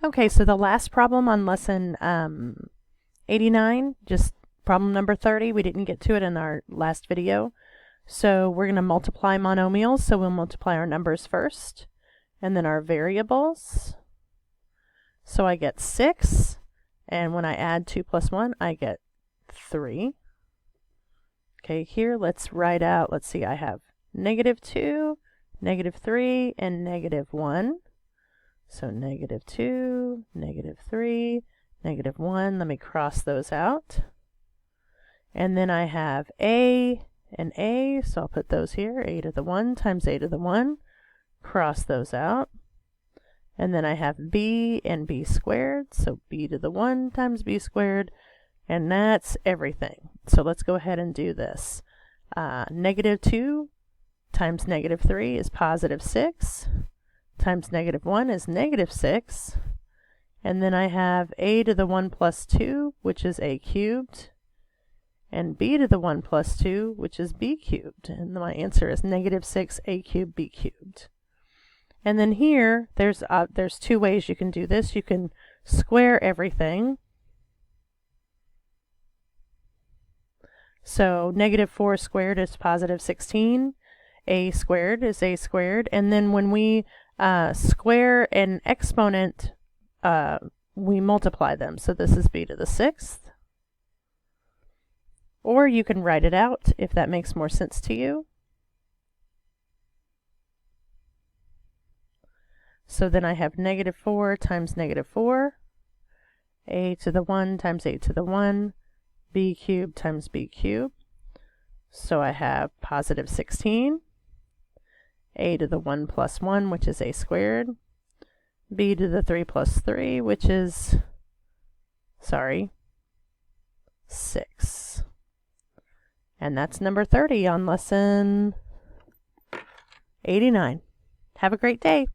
Okay, so the last problem on lesson 89, just problem number 30, we didn't get to it in our last video. So we're going to multiply monomials, so we'll multiply our numbers first, and then our variables. So I get 6, and when I add 2 plus 1, I get 3. Okay, here let's write out, let's see, I have -2, -3, and -1. So -2, -3, -1. Let me cross those out. And then I have a and a, so I'll put those here. A to the 1 times a to the 1. Cross those out. And then I have b and b squared, so b to the 1 times b squared. And that's everything. So let's go ahead and do this. -2 times -3 is +6. Times -1 is -6. And then I have a to the 1 plus 2, which is a cubed, and b to the 1 plus 2, which is b cubed. And my answer is -6a cubed b cubed. And then here, there's 2 ways you can do this. You can square everything. So -4 squared is +16. A squared is a squared. And then when we square an exponent, we multiply them. So this is b to the 6th. Or you can write it out if that makes more sense to you. So then I have -4 times -4, a to the 1 times a to the 1, b cubed times b cubed. So I have +16, a to the 1 plus 1, which is a squared, b to the 3 plus 3, which is, 6. And that's number 30 on lesson 89. Have a great day.